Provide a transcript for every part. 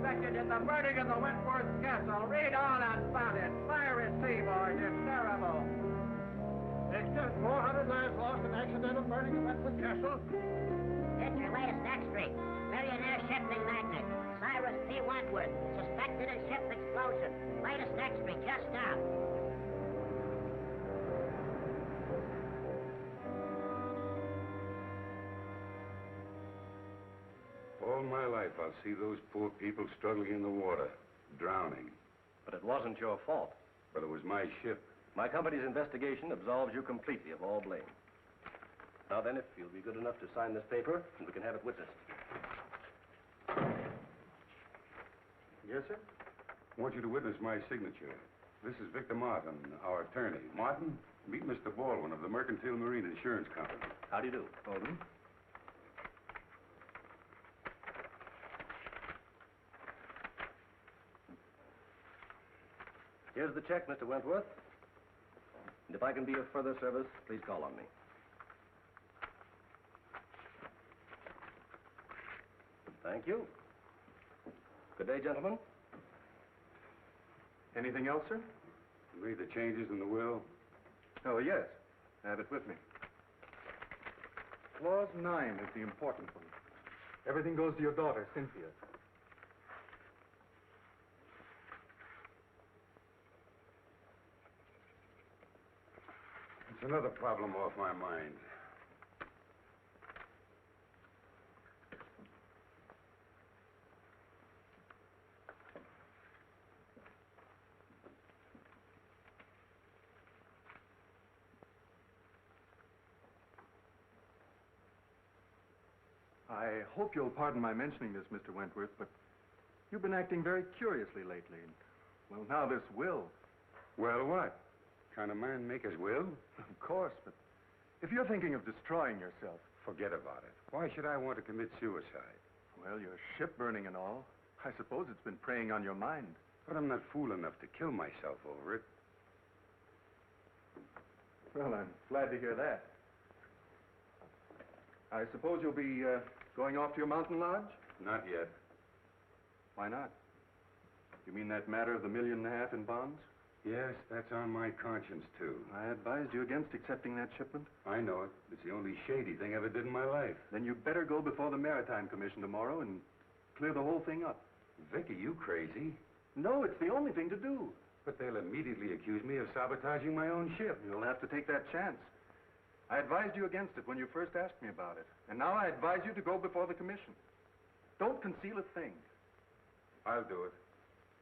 suspected in the burning of the Wentworth Castle. Read on about it. Fire at sea, boys. It's terrible. Victor, 400 lives lost in accidental burning of Wentworth Castle. It's your latest extra. Millionaire shipping magnate, Cyrus P. Wentworth, suspected in ship explosion. Latest extra, just now. All my life, I'll see those poor people struggling in the water, drowning. But it wasn't your fault. But it was my ship. My company's investigation absolves you completely of all blame. Now then, if you'll be good enough to sign this paper, and we can have it witnessed. Yes, sir? I want you to witness my signature. This is Victor Martin, our attorney. Martin, meet Mr. Baldwin of the Mercantile Marine Insurance Company. How do you do? Baldwin? Here's the check, Mr. Wentworth. And if I can be of further service, please call on me. Thank you. Good day, gentlemen. Anything else, sir? Read the changes in the will. Oh, yes. I have it with me. Clause 9 is the important one. Everything goes to your daughter, Cynthia. It's another problem off my mind. I hope you'll pardon my mentioning this, Mr. Wentworth, but you've been acting very curiously lately. And, well, now this will. Well, what? Kind of man make his will? Of course, but if you're thinking of destroying yourself... Forget about it. Why should I want to commit suicide? Well, your ship burning and all. I suppose it's been preying on your mind. But I'm not fool enough to kill myself over it. Well, I'm glad to hear that. I suppose you'll be going off to your mountain lodge? Not yet. Why not? You mean that matter of the $1.5 million in bonds? Yes, that's on my conscience, too. I advised you against accepting that shipment. I know it. It's the only shady thing I ever did in my life. Then you'd better go before the Maritime Commission tomorrow and clear the whole thing up. Vic, are you crazy? No, it's the only thing to do. But they'll immediately accuse me of sabotaging my own ship. You'll have to take that chance. I advised you against it when you first asked me about it. And now I advise you to go before the commission. Don't conceal a thing. I'll do it.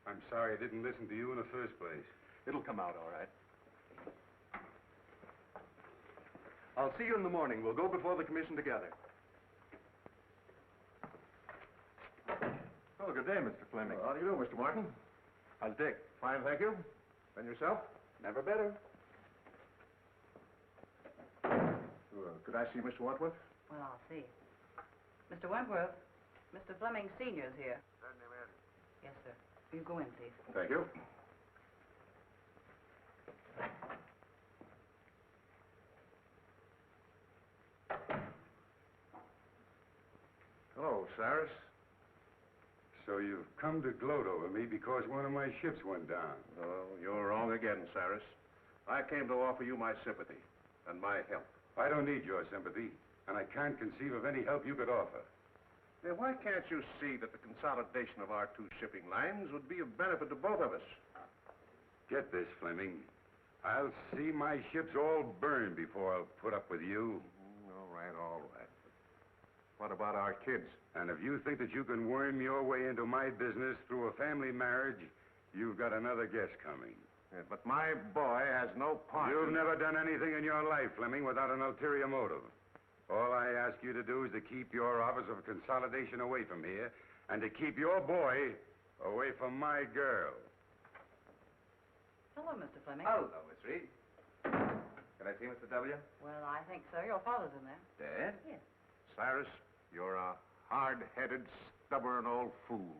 I'm sorry I didn't listen to you in the first place. It'll come out all right. I'll see you in the morning. We'll go before the commission together. Oh, good day, Mr. Fleming. How do you do, Mr. Martin? How's Dick? Fine, thank you. And yourself? Never better. Could I see Mr. Wentworth? Well, I'll see. Mr. Wentworth, Mr. Fleming Sr.'s here. Certainly, ma'am. Yes, sir. You go in, please. Thank you. Hello, Cyrus. So you've come to gloat over me because one of my ships went down. Oh, you're wrong again, Cyrus. I came to offer you my sympathy and my help. I don't need your sympathy, and I can't conceive of any help you could offer. Now, why can't you see that the consolidation of our two shipping lines would be of benefit to both of us? Get this, Fleming. I'll see my ships all burn before I'll put up with you. All right, all right. What about our kids? And if you think that you can worm your way into my business through a family marriage, you've got another guess coming. Yeah, but my boy has no part. You've never done anything in your life, Fleming, without an ulterior motive. All I ask you to do is to keep your office of consolidation away from here, and to keep your boy away from my girl. Hello, Mr. Fleming. Hello, Miss Reed. Can I see Mr. W.? Well, I think so. Your father's in there. Dad? Yes. Cyrus, you're a hard-headed, stubborn old fool.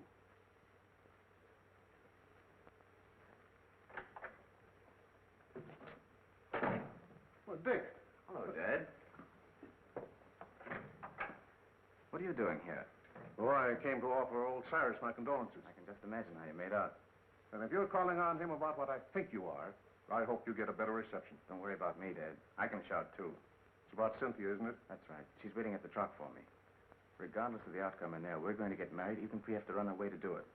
Well, Dick. Hello, Dad. What are you doing here? Oh, I came to offer old Cyrus my condolences. My Just imagine how you made out. And if you're calling on him about what I think you are, I hope you get a better reception. Don't worry about me, Dad. I can shout, too. It's about Cynthia, isn't it? That's right. She's waiting at the truck for me. Regardless of the outcome in there, we're going to get married even if we have to run away to do it.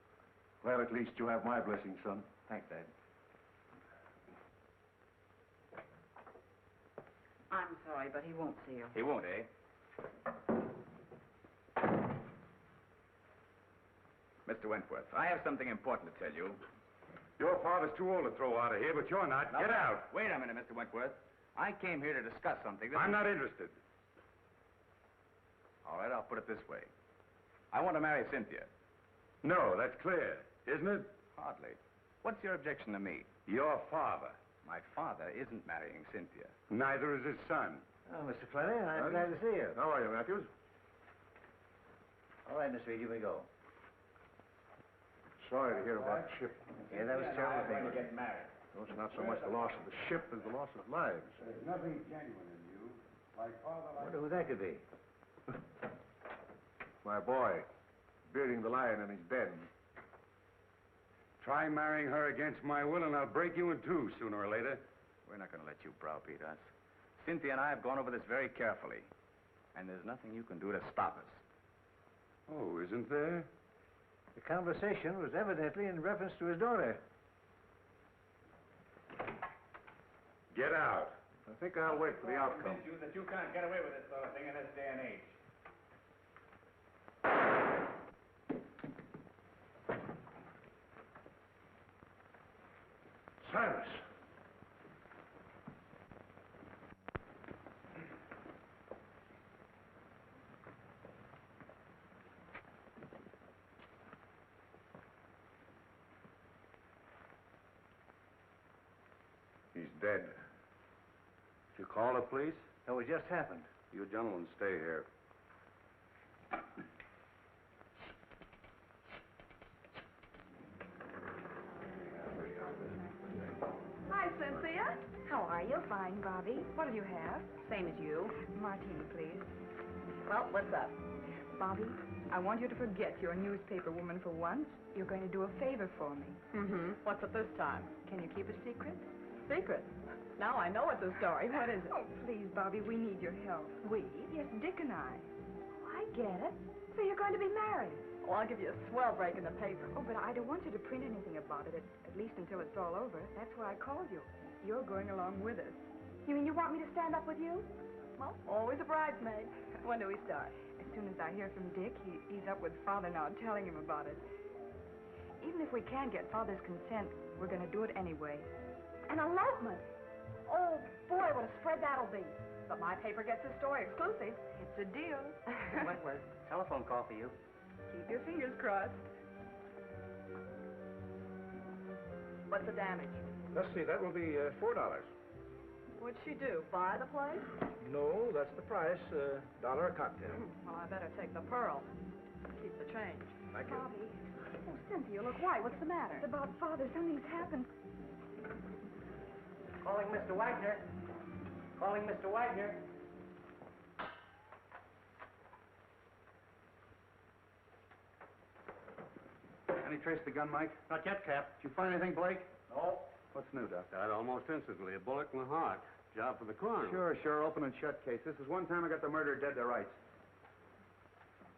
Well, at least you have my blessing, son. Thanks, Dad. I'm sorry, but he won't see you. He won't, eh? Mr. Wentworth, I have something important to tell you. Your father's too old to throw out of here, but you're not. Get out. Wait a minute, Mr. Wentworth. I came here to discuss something that... I'm not interested. All right, I'll put it this way. I want to marry Cynthia. No, that's clear, isn't it? Hardly. What's your objection to me? Your father. My father isn't marrying Cynthia. Neither is his son. Oh, Mr. Fleming, I'm glad to see you. How are you, Matthews? All right, Miss Reed, here we go. Sorry to hear about Chip. Yeah, that was a terrible thing. get married. No, it's not so much the loss of the ship as the loss of lives. There's nothing genuine in you. Like father, I wonder who that could be. My boy, bearding the lion in his den. Try marrying her against my will, and I'll break you in two sooner or later. We're not going to let you browbeat us. Cynthia and I have gone over this very carefully. And there's nothing you can do to stop us. Oh, isn't there? The conversation was evidently in reference to his daughter. Get out. I think I'll wait for the outcome. You that you can't get away with this sort of thing in this day and age. Cyrus! He's dead. Did you call the police? No, it just happened. You gentlemen stay here. Hi, Cynthia. How are you? Fine, Bobby. What'll you have? Same as you. Martini, please. Well, what's up? Bobby, I want you to forget you're a newspaper woman for once. You're going to do a favor for me. Mm-hmm. What's it this time? Can you keep a secret? Secret. Now I know it's a story. What is it? Oh, please, Bobby, we need your help. We? Yes, Dick and I. Oh, I get it. So you're going to be married. Well, I'll give you a swell break in the paper. Oh, but I don't want you to print anything about it, at least until it's all over. That's why I called you. You're going along with us. You mean you want me to stand up with you? Well, always a bridesmaid. When do we start? As soon as I hear from Dick, he's up with Father now, telling him about it. Even if we can't get Father's consent, we're going to do it anyway. An elopement. Oh, boy, what a spread that'll be. But my paper gets this story exclusive. It's a deal. Wentworth, telephone call for you. Keep your fingers crossed. What's the damage? Let's see, that will be $4. What'd she do? Buy the place? No, that's the price. $1 a cocktail. Well, I better take the pearl. Keep the change. Thank you. Bobby. Oh, Cynthia, look white. What's the matter? It's about Father. Something's happened. Calling Mr. Wagner. Calling Mr. Wagner. Any trace of the gun, Mike? Not yet, Cap. Did you find anything, Blake? No. What's new, Doc? Died almost instantly. A bullet in the heart. Job for the coroner. Sure. Open and shut case. This is one time I got the murderer dead to rights.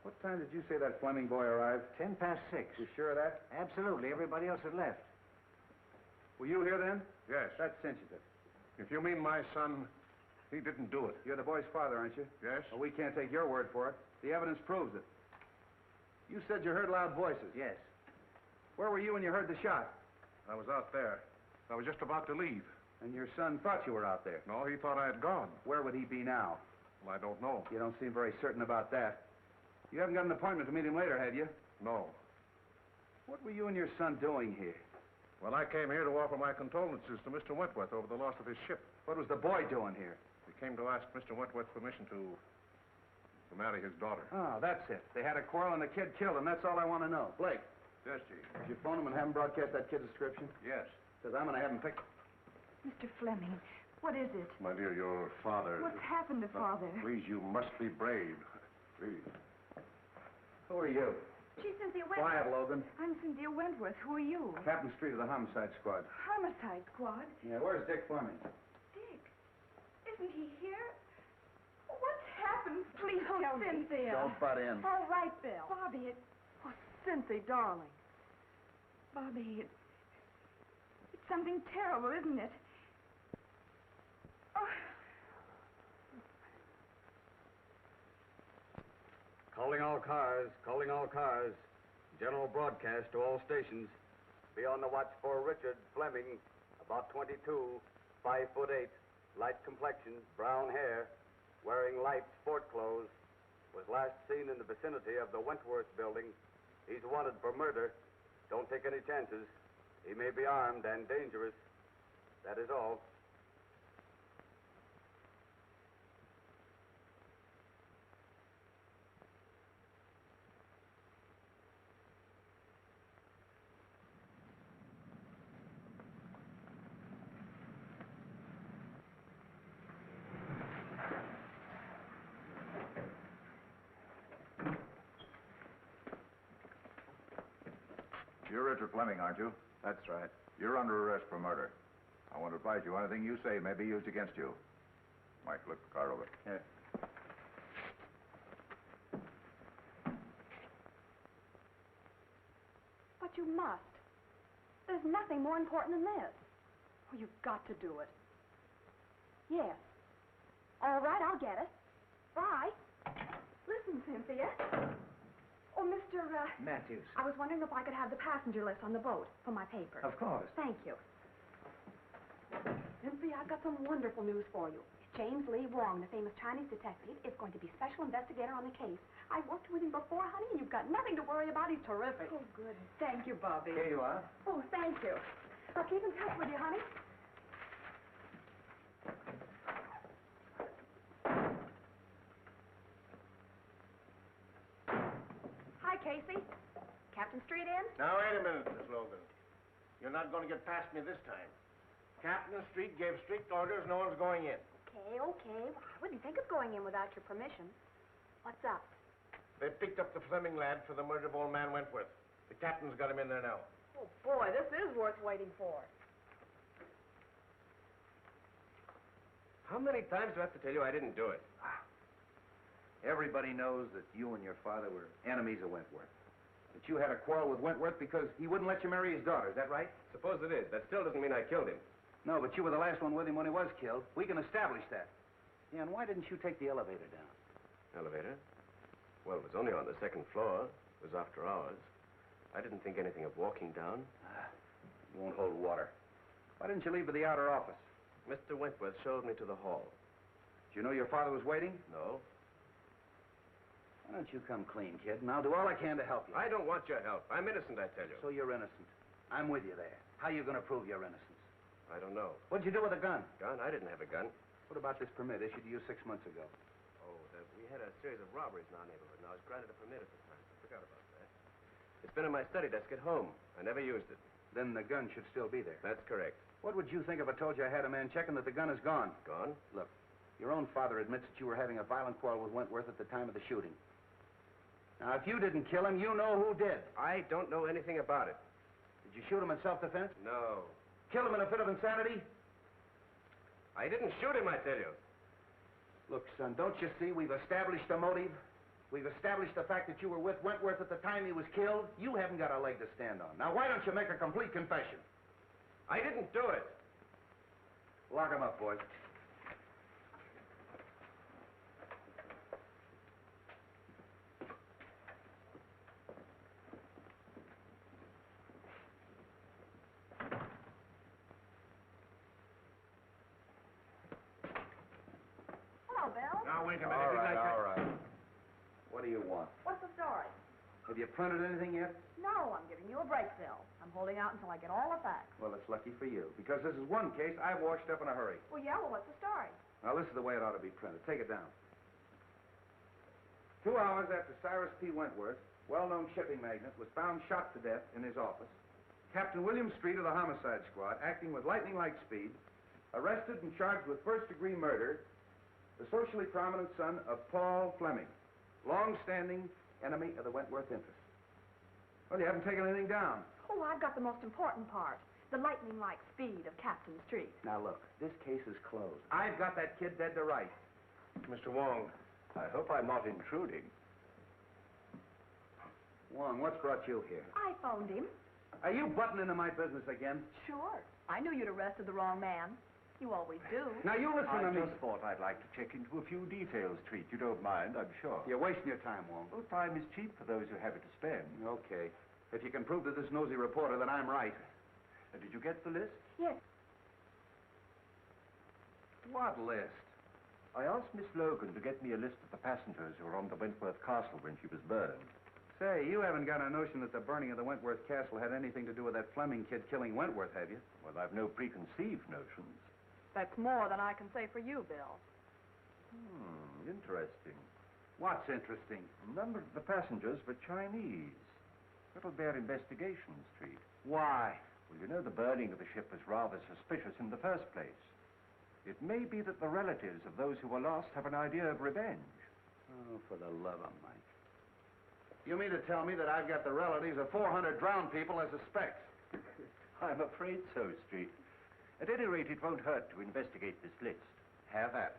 What time did you say that Fleming boy arrived? 6:10. You sure of that? Absolutely. Everybody else had left. Were you here then? Yes. That cinches it. If you mean my son, he didn't do it. You're the boy's father, aren't you? Yes? Well, we can't take your word for it. The evidence proves it. You said you heard loud voices. Yes. Where were you when you heard the shot? I was out there. I was just about to leave. And your son thought you were out there. No, he thought I had gone. Where would he be now? Well, I don't know. You don't seem very certain about that. You haven't got an appointment to meet him later, have you? No. What were you and your son doing here? Well, I came here to offer my condolences to Mr. Wentworth over the loss of his ship. What was the boy doing here? He came to ask Mr. Wentworth's permission to marry his daughter. Oh, that's it. They had a quarrel and the kid killed him. That's all I want to know. Blake, Yes, Chief. did you phone him and have him broadcast that kid's description? Yes. Because I'm going to have him picked. Mr. Fleming, what is it? My dear, your father... What's happened to Father? Please, you must be brave. Please. Who are you? She's Cynthia Wentworth. Quiet, Logan. I'm Cynthia Wentworth. Who are you? Captain Street of the Homicide Squad. Homicide Squad? Yeah, where's Dick Fleming? Dick? Isn't he here? What's happened? Please tell me. Cynthia. Don't butt in. All right, Bill. Bobby, Oh, Cynthia, darling. Bobby, it's something terrible, isn't it? Oh. Calling all cars, calling all cars. General broadcast to all stations. Be on the watch for Richard Fleming, about 22, 5'8", light complexion, brown hair, wearing light sport clothes. Was last seen in the vicinity of the Wentworth building. He's wanted for murder. Don't take any chances. He may be armed and dangerous. That is all. You're Richard Fleming, aren't you? That's right. You're under arrest for murder. I want to advise you anything you say may be used against you. Mike, look the car over. Here. But you must. There's nothing more important than this. Oh, you've got to do it. Yes. All right, I'll get it. Bye. Listen, Cynthia. Oh, Mr. Matthews. I was wondering if I could have the passenger list on the boat for my paper. Of course. Thank you. Cynthia, I've got some wonderful news for you. James Lee Wong, the famous Chinese detective, is going to be special investigator on the case. I worked with him before, honey, and you've got nothing to worry about. He's terrific. Oh, good. Thank you, Bobby. Here you are. Oh, thank you. I'll keep in touch with you, honey. Hi, Casey. Captain Street in? Now, wait a minute, Miss Logan. You're not going to get past me this time. Captain Street gave strict orders no one's going in. Okay. Well, I wouldn't think of going in without your permission. What's up? They picked up the Fleming lad for the murder of old man Wentworth. The captain's got him in there now. Oh, boy, this is worth waiting for. How many times do I have to tell you I didn't do it? Everybody knows that you and your father were enemies of Wentworth. That you had a quarrel with Wentworth because he wouldn't let you marry his daughter. Is that right? Suppose it is. That still doesn't mean I killed him. No, but you were the last one with him when he was killed. We can establish that. Yeah, and why didn't you take the elevator down? Elevator? Well, it was only on the second floor. It was after hours. I didn't think anything of walking down. It won't hold water. Why didn't you leave for the outer office? Mr. Wentworth showed me to the hall. Did you know your father was waiting? No. Why don't you come clean, kid, and I'll do all I can to help you. I don't want your help. I'm innocent, I tell you. So you're innocent. I'm with you there. How are you going to prove your innocence? I don't know. What'd you do with the gun? Gun? I didn't have a gun. What about this permit issued to you 6 months ago? Oh, we had a series of robberies in our neighborhood, and I was granted a permit at the time. I forgot about that. It's been in my study desk at home. I never used it. Then the gun should still be there. That's correct. What would you think if I told you I had a man checking that the gun is gone? Gone? Look, your own father admits that you were having a violent quarrel with Wentworth at the time of the shooting. Now, if you didn't kill him, you know who did. I don't know anything about it. Did you shoot him in self-defense? No. Kill him in a fit of insanity? I didn't shoot him, I tell you. Look, son, don't you see we've established a motive? We've established the fact that you were with Wentworth at the time he was killed. You haven't got a leg to stand on. Now, why don't you make a complete confession? I didn't do it. Lock him up, boys. Hello, Bill. Now, wait a minute. All right. What do you want? What's the story? Have you printed anything yet? No, I'm giving you a break, Bill. I'm holding out until I get all the facts. Well, it's lucky for you, because this is one case I've washed up in a hurry. Well, what's the story? Now, this is the way it ought to be printed. Take it down. 2 hours after Cyrus P. Wentworth, well-known shipping magnate, was found shot to death in his office, Captain William Street of the Homicide Squad, acting with lightning-like speed, arrested and charged with first-degree murder the socially prominent son of Paul Fleming, long-standing enemy of the Wentworth interest. Well, you haven't taken anything down. Oh, I've got the most important part. The lightning-like speed of Captain Street. Now, look, this case is closed. I've got that kid dead to rights. Mr. Wong, I hope I'm not intruding. Wong, what's brought you here? I phoned him. Are you butting into my business again? Sure. I knew you'd arrested the wrong man. You always do. Now, you listen to I me. just thought I'd like to check into a few details, Treat. You don't mind, I'm sure. You're wasting your time, Wong. Well, time is cheap for those who have it to spend. Okay. If you can prove to this nosy reporter that I'm right. Did you get the list? Yes. What list? I asked Miss Logan to get me a list of the passengers who were on the Wentworth Castle when she was burned. Say, you haven't got a notion that the burning of the Wentworth Castle had anything to do with that Fleming kid killing Wentworth, have you? Well, I've no preconceived notions. That's more than I can say for you, Bill. Interesting. What's interesting? A number of the passengers were Chinese. That'll bear investigation, Street. Why? Well, you know the burning of the ship was rather suspicious in the first place. It may be that the relatives of those who were lost have an idea of revenge. Oh, for the love of Mike. You mean to tell me that I've got the relatives of 400 drowned people as suspects? I'm afraid so, Street. At any rate, it won't hurt to investigate this list. Have at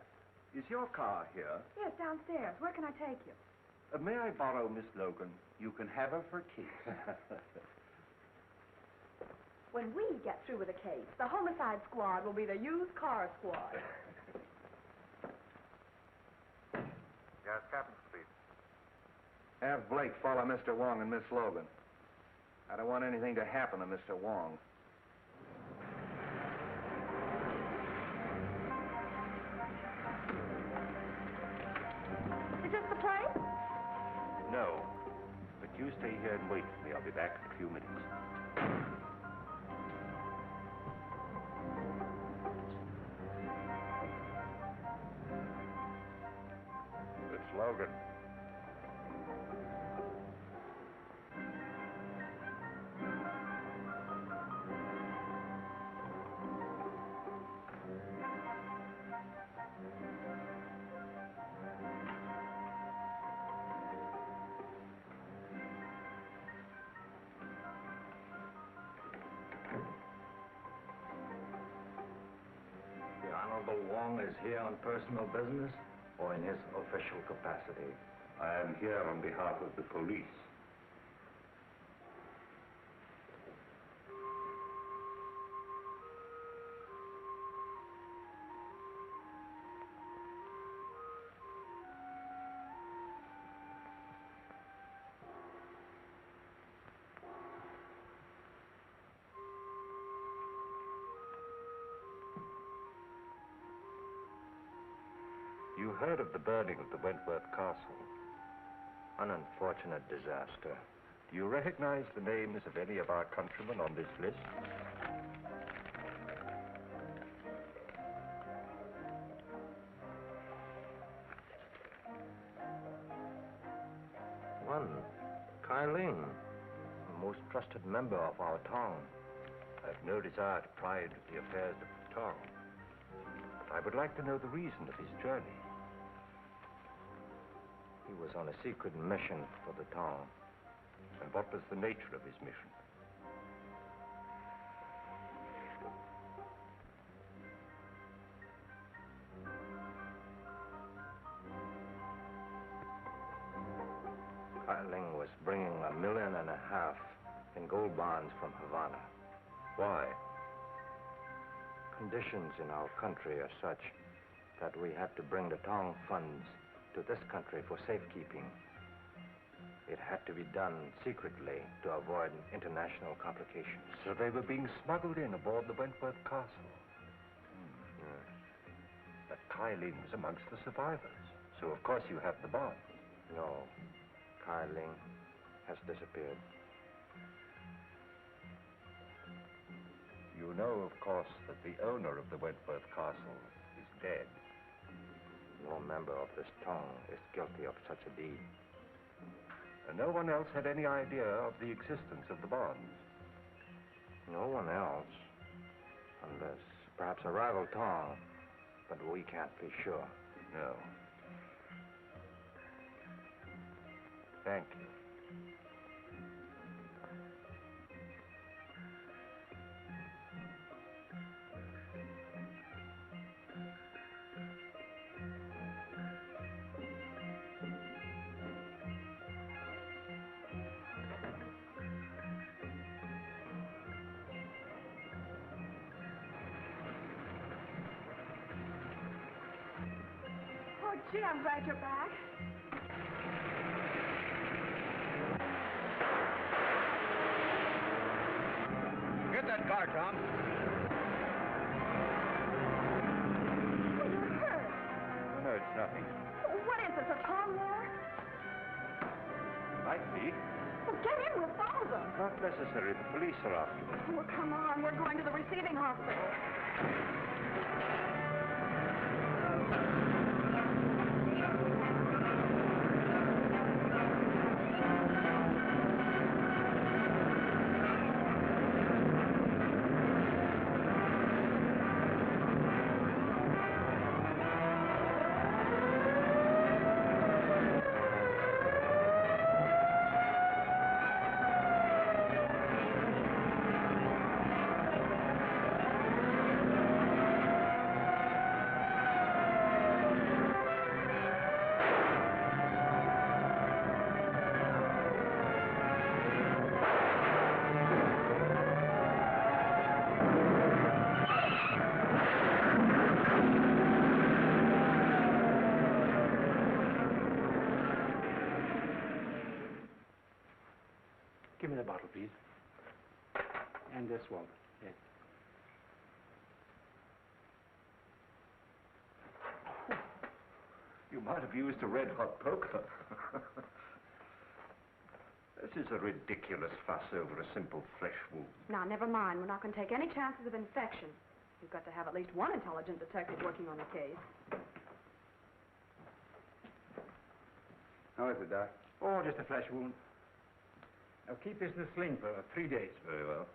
it. Is your car here? Yes, downstairs. Where can I take you? May I borrow Miss Logan? You can have her for keeps. When we get through with the case, the homicide squad will be the used car squad. Yes, Captain Street. Have Blake follow Mr. Wong and Miss Logan. I don't want anything to happen to Mr. Wong. Is this the place? No. But you stay here and wait for me. I'll be back in a few minutes. It's Logan. The Honorable Wong is here on personal business or in his official capacity? I am here on behalf of the police. You heard of the burning of the Wentworth Castle. An unfortunate disaster. Do you recognize the names of any of our countrymen on this list? One, Kai Ling, a most trusted member of our town. I've no desire to pry into the affairs of the town. But I would like to know the reason of his journey. He was on a secret mission for the town. And what was the nature of his mission? Kai Ling was bringing $1.5 million in gold bonds from Havana. Why? Conditions in our country are such that we had to bring the town funds to this country for safekeeping. It had to be done secretly to avoid international complications. So they were being smuggled in aboard the Wentworth Castle. Yes. But Kai Ling was amongst the survivors. So of course you have the bond. No, Kai Ling has disappeared. You know, of course, that the owner of the Wentworth Castle is dead. No member of this town is guilty of such a deed. And no one else had any idea of the existence of the bonds. No one else. Unless perhaps a rival town. But we can't be sure. No. Thank you. Gee, I'm glad you're back. Get that car, Tom. Well, you're hurt. No, it's nothing. What is this, a tongue war? Might be. Well, get in, we'll follow them. Not necessary. The police are after them. Well, come on, we're going to the receiving hospital. Give me the bottle, please. And this, Walter. Yes. You might have used a red-hot poker. This is a ridiculous fuss over a simple flesh wound. Now, never mind. We're not going to take any chances of infection. We've got to have at least one intelligent detective working on the case. How is it, Doc? Oh, just a flesh wound. Now keep this in the sling for 3 days. Very well.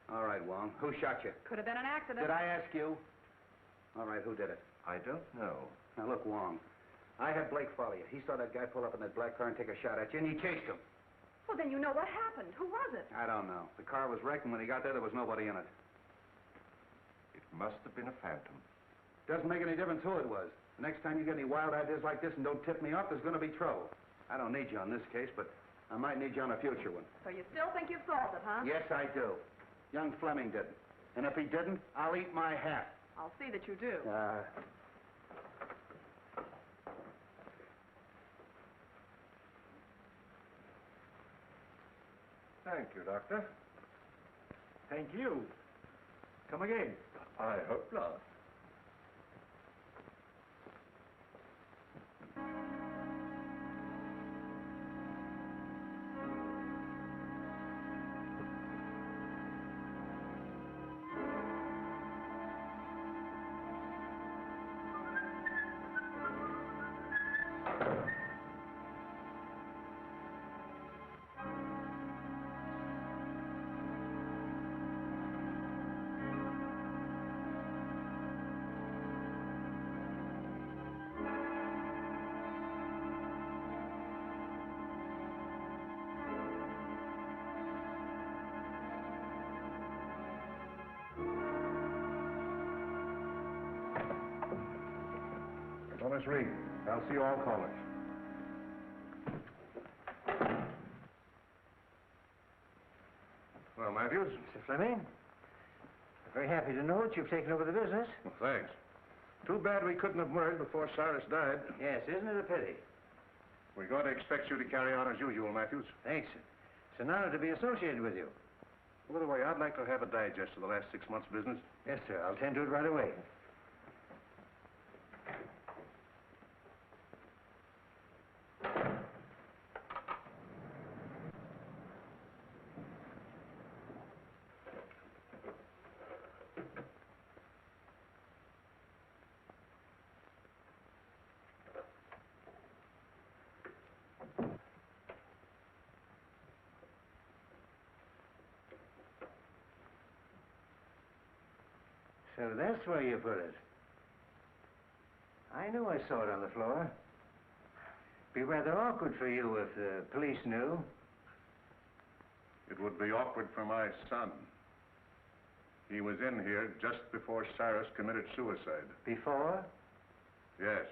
All right, Wong. Who shot you? Could have been an accident. Did I ask you? All right, who did it? I don't know. Now, look, Wong. I had Blake follow you. He saw that guy pull up in that black car and take a shot at you, and he chased him. Well, then you know what happened. Who was it? I don't know. The car was wrecked, and when he got there was nobody in it. It must have been a phantom. Doesn't make any difference who it was. The next time you get any wild ideas like this and don't tip me off, there's going to be trouble. I don't need you on this case, but I might need you on a future one. So you still think you've solved it, huh? Yes, I do. Young Fleming didn't. And if he didn't, I'll eat my hat. I'll see that you do. Thank you, Doctor. Thank you. Come again. I hope not. Well, Miss Reed, I'll see all callers. Well, Matthews? Mr. Fleming, I'm very happy to know that you've taken over the business. Well, thanks. Too bad we couldn't have merged before Cyrus died. Yes, isn't it a pity? We're going to expect you to carry on as usual, Matthews. Thanks. It's an honor to be associated with you. By the way, I'd like to have a digest of the last 6 months' business. Yes, sir. I'll tend to it right away. So that's where you put it. I knew I saw it on the floor. Be rather awkward for you if the police knew. It would be awkward for my son. He was in here just before Cyrus committed suicide. Before? Yes.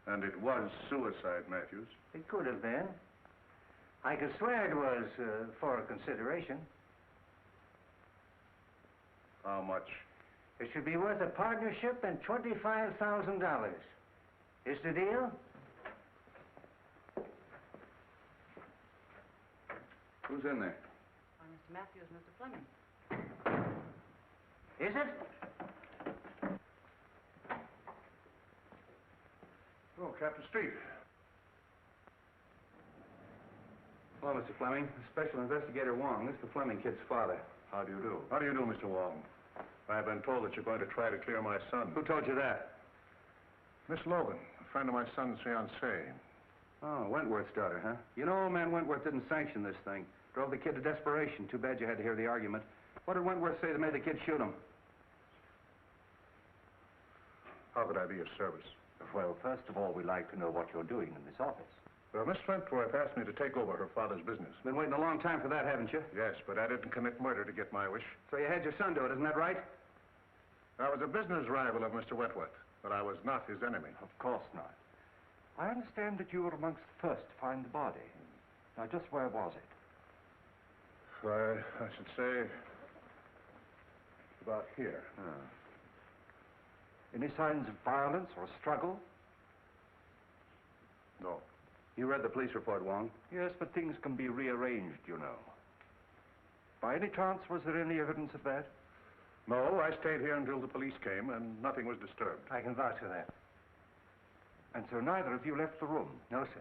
And it was suicide, Matthews. It could have been. I could swear it was for a consideration. How much? It should be worth a partnership and $25,000. Is the deal? Who's in there? Mr. Matthews, Mr. Fleming. Is it? Oh, Captain Street. Hello, Mr. Fleming. Special Investigator Wong. This is the Fleming kid's father. How do you do? How do you do, Mr. Wong? I've been told that you're going to try to clear my son. Who told you that? Miss Logan, a friend of my son's fiancée. Oh, Wentworth's daughter, huh? You know, old man Wentworth didn't sanction this thing. Drove the kid to desperation. Too bad you had to hear the argument. What did Wentworth say that made the kid shoot him? How could I be of service? Well, first of all, we'd like to know what you're doing in this office. Well, Miss Wentworth asked me to take over her father's business. Been waiting a long time for that, haven't you? Yes, but I didn't commit murder to get my wish. So you had your son do it, isn't that right? I was a business rival of Mr. Wentworth, but I was not his enemy. Of course not. I understand that you were amongst the first to find the body. Now, just where was it? I should say about here. Any signs of violence or struggle? No. You read the police report, Wong? Yes, but things can be rearranged, you know. By any chance, was there any evidence of that? No, I stayed here until the police came, and nothing was disturbed. I can vouch for that. And so neither of you left the room? No, sir.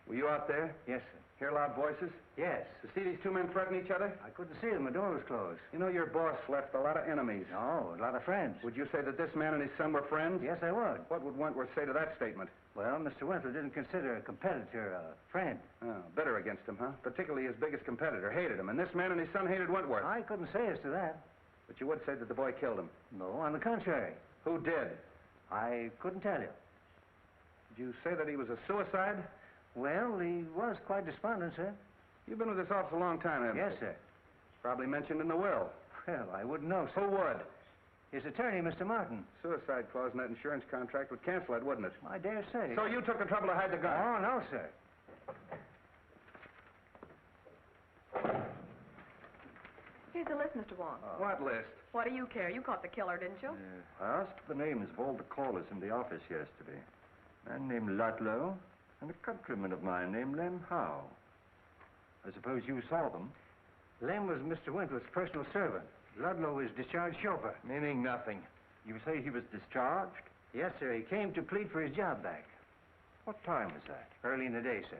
Were you out there? Yes, sir. Hear loud voices? Yes. To see these two men threaten each other? I couldn't see them. The door was closed. You know, your boss left a lot of enemies. No, a lot of friends. Would you say that this man and his son were friends? Yes, I would. What would Wentworth say to that statement? Well, Mr. Wentworth didn't consider a competitor a friend. Oh, bitter against him, huh? Particularly his biggest competitor. Hated him. And this man and his son hated Wentworth. I couldn't say as to that. But you would say that the boy killed him. No, on the contrary. Who did? I couldn't tell you. Did you say that he was a suicide? Well, he was quite despondent, sir. You've been with this office a long time, haven't you? Yes, sir. Probably mentioned in the will. Well, I wouldn't know, sir. Who would? His attorney, Mr. Martin. Suicide clause in that insurance contract would cancel it, wouldn't it? I dare say. So you took the trouble to hide the gun? Oh, no, sir. Here's the list, Mr. Wong. What list? What do you care? You caught the killer, didn't you? I asked the names of all the callers in the office yesterday. A man named Ludlow and a countryman of mine named Lem Howe. I suppose you saw them. Lem was Mr. Wentworth's personal servant. Ludlow is discharged chauffeur. Meaning nothing. You say he was discharged? Yes, sir. He came to plead for his job back. What time was that? Early in the day, sir.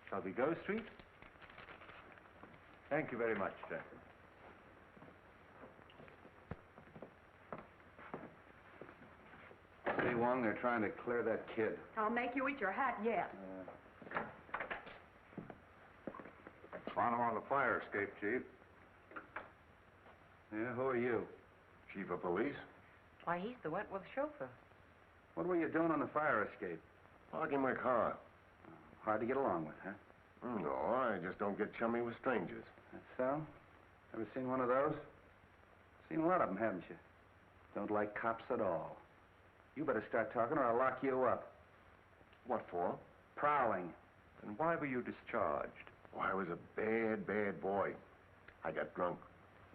Shall we go, Street? Thank you very much, sir. See, Wong, they're trying to clear that kid. I'll make you eat your hat yet. Found him on the fire escape, Chief. Yeah, who are you? Chief of police? Why, he's the Wentworth chauffeur. What were you doing on the fire escape? Parking my car. Hard to get along with, huh? No, I just don't get chummy with strangers. That's so? Ever seen one of those? Seen a lot of them, haven't you? Don't like cops at all. You better start talking or I'll lock you up. What for? Prowling. And why were you discharged? Oh, I was a bad, bad boy. I got drunk.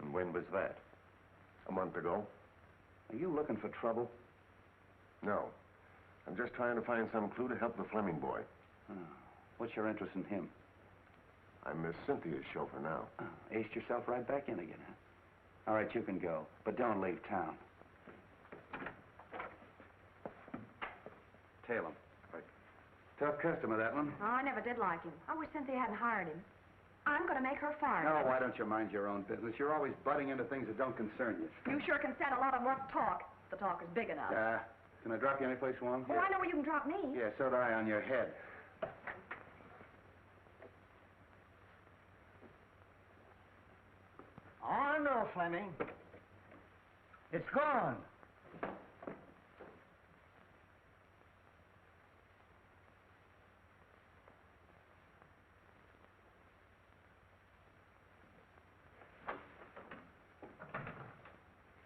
And when was that? A month ago. Are you looking for trouble? No. I'm just trying to find some clue to help the Fleming boy. Oh. What's your interest in him? I'm Miss Cynthia's chauffeur now. Oh, aced yourself right back in again, huh? All right, you can go, but don't leave town. Tail him. Right. Tough customer, that one. Oh, I never did like him. I wish Cynthia hadn't hired him. I'm going to make her fire him. Oh, why don't you mind your own business? You're always butting into things that don't concern you. You sure can stand a lot of rough talk. The talk is big enough. Can I drop you anyplace, Wong? Well, I know where you can drop me. Yeah, so do I on your head. Oh, no, Fleming. It's gone.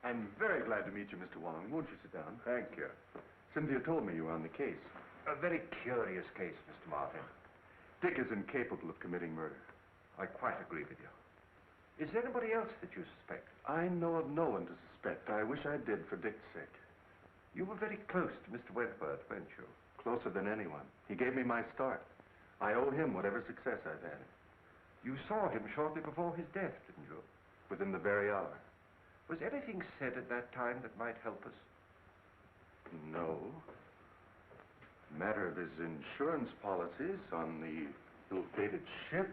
I'm very glad to meet you, Mr. Wong. Won't you sit down? Thank you. Cynthia told me you were on the case. A very curious case, Mr. Martin. Dick is incapable of committing murder. I quite agree with you. Is there anybody else that you suspect? I know of no one to suspect. I wish I did for Dick's sake. You were very close to Mr. Wentworth, weren't you? Closer than anyone. He gave me my start. I owe him whatever success I've had. You saw him shortly before his death, didn't you? Within the very hour. Was anything said at that time that might help us? No. Matter of his insurance policies on the ill-fated ship.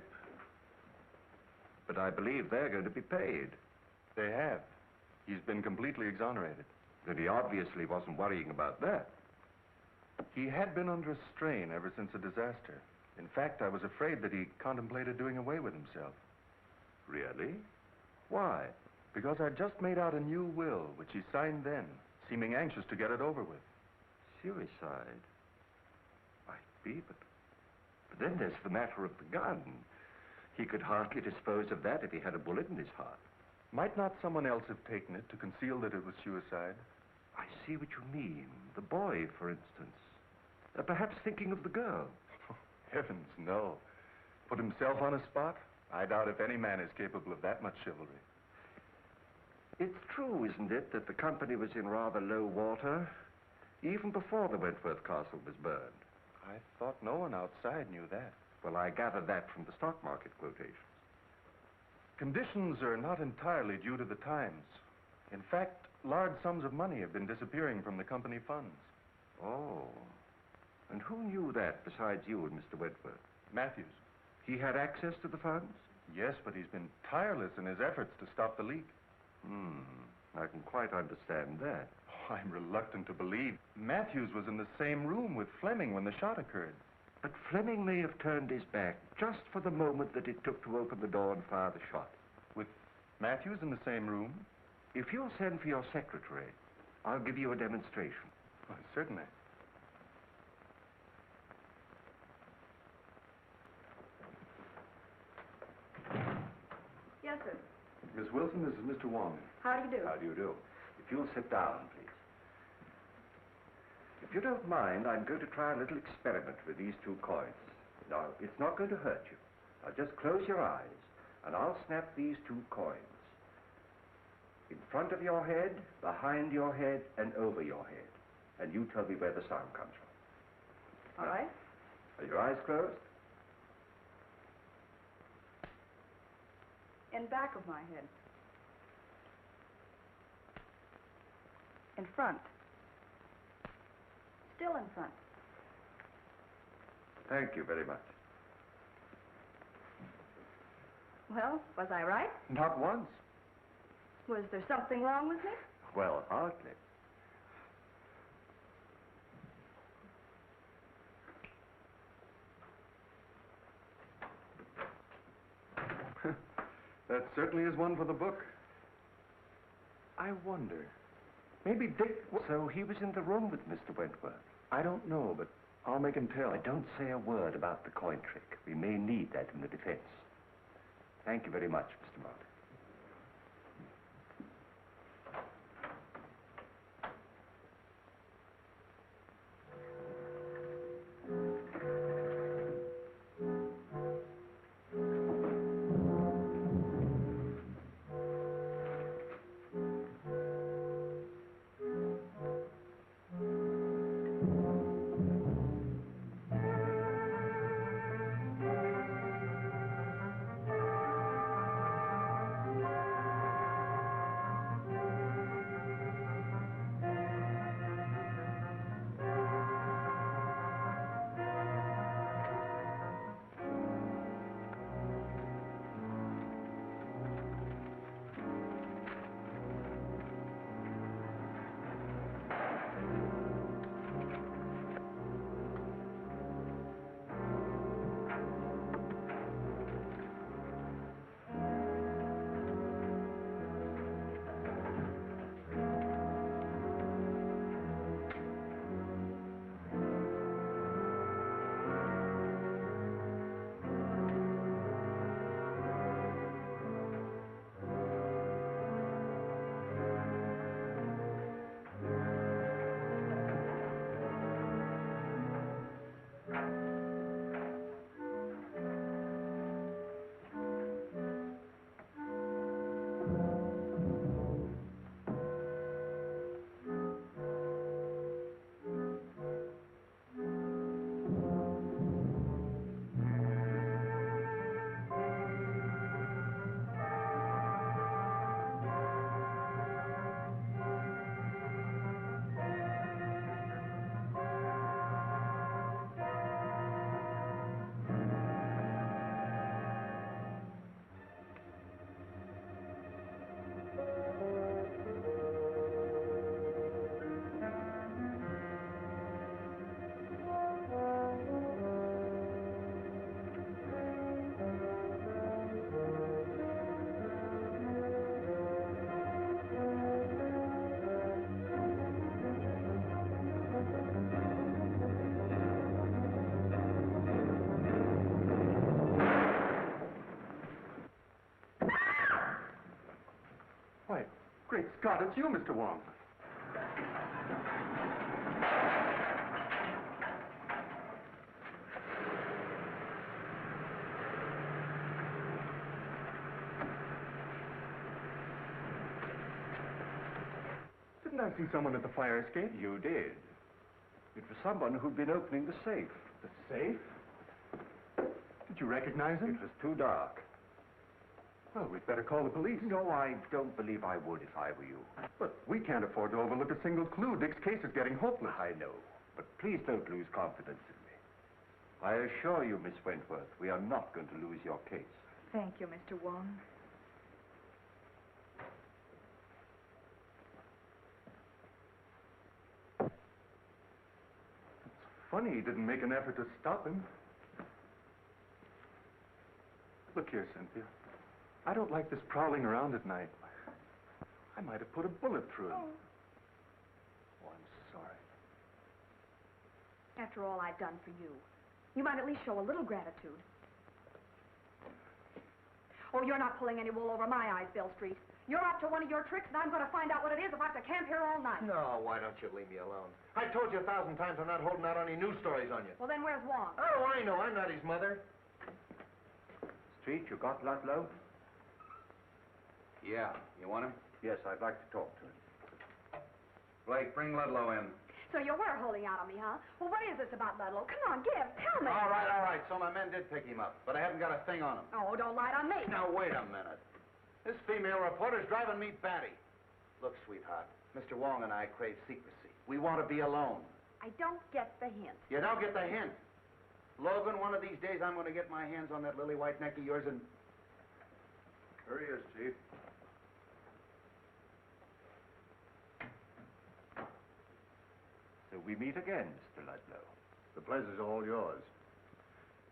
But I believe they're going to be paid. They have. He's been completely exonerated. Then he obviously wasn't worrying about that. He had been under a strain ever since the disaster. In fact, I was afraid that he contemplated doing away with himself. Really? Why? Because I'd just made out a new will, which he signed then, seeming anxious to get it over with. Suicide? Might be, but then there's the matter of the gun. He could hardly dispose of that if he had a bullet in his heart. Might not someone else have taken it to conceal that it was suicide? I see what you mean. The boy, for instance. Perhaps thinking of the girl. Heavens, no. Put himself on a spot? I doubt if any man is capable of that much chivalry. It's true, isn't it, that the company was in rather low water, even before the Wentworth Castle was burned? I thought no one outside knew that. Well, I gathered that from the stock market quotations. Conditions are not entirely due to the times. In fact, large sums of money have been disappearing from the company funds. Oh. And who knew that besides you and Mr. Wentworth? Matthews. He had access to the funds? Yes, but he's been tireless in his efforts to stop the leak. I can quite understand that. Oh, I'm reluctant to believe. Matthews was in the same room with Fleming when the shot occurred. But Fleming may have turned his back just for the moment that it took to open the door and fire the shot. With Matthews in the same room? If you'll send for your secretary, I'll give you a demonstration. Oh, certainly. Yes, sir. Miss Wilson, this is Mr. Wong. How do you do? How do you do? If you'll sit down, please. If you don't mind, I'm going to try a little experiment with these two coins. Now, it's not going to hurt you. Now, just close your eyes, and I'll snap these two coins. In front of your head, behind your head, and over your head. And you tell me where the sound comes from. All right. Are your eyes closed? In back of my head. In front. Still in front. Thank you very much. Well, was I right? Not once. Was there something wrong with me? Well, hardly. That certainly is one for the book. I wonder. Maybe Dick... So he was in the room with Mr. Wentworth? I don't know, but I'll make him tell. Don't say a word about the coin trick. We may need that in the defense. Thank you very much, Mr. Martin. Great Scott, it's you, Mr. Wong. Didn't I see someone at the fire escape? You did. It was someone who'd been opening the safe. The safe? Did you recognize him? It was too dark. Well, we'd better call the police. No, I don't believe I would if I were you. But we can't afford to overlook a single clue. Dick's case is getting hopeless. I know, but please don't lose confidence in me. I assure you, Miss Wentworth, we are not going to lose your case. Thank you, Mr. Wong. Funny he didn't make an effort to stop him. Look here, Cynthia. I don't like this prowling around at night. I might have put a bullet through him. Oh, I'm sorry. After all I've done for you, you might at least show a little gratitude. Oh, you're not pulling any wool over my eyes, Bill Street. You're up to one of your tricks, and I'm going to find out what it is if I have to camp here all night. No, why don't you leave me alone? I told you 1,000 times I'm not holding out any news stories on you. Well, then where's Wong? Oh, I know. I'm not his mother. Street, you got Ludlow? Yeah. You want him? Yes, I'd like to talk to him. Blake, bring Ludlow in. So you were holding out on me, huh? Well, what is this about Ludlow? Come on, tell me. All right. So my men did pick him up, but I haven't got a thing on him. Oh, don't lie on me. Now, wait a minute. This female reporter's driving me batty. Look, sweetheart, Mr. Wong and I crave secrecy. We want to be alone. I don't get the hint. You don't get the hint. Logan, one of these days I'm going to get my hands on that lily white neck of yours and... Here he is, Chief. So we meet again, Mr. Ludlow. The pleasure's all yours.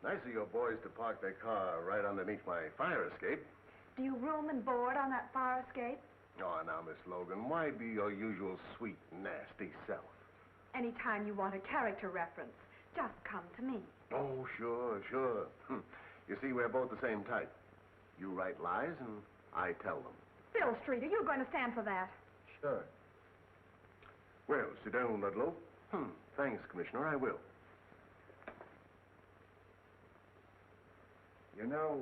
Nice of your boys to park their car right underneath my fire escape. Do you room and board on that fire escape? Oh, now, Miss Logan, why be your usual sweet, nasty self? Anytime you want a character reference, just come to me. Oh, sure. You see, we're both the same type. You write lies, and I tell them. Bill Street, are you going to stand for that? Sure. Well, sit down, Ludlow. Thanks, Commissioner, I will. You know,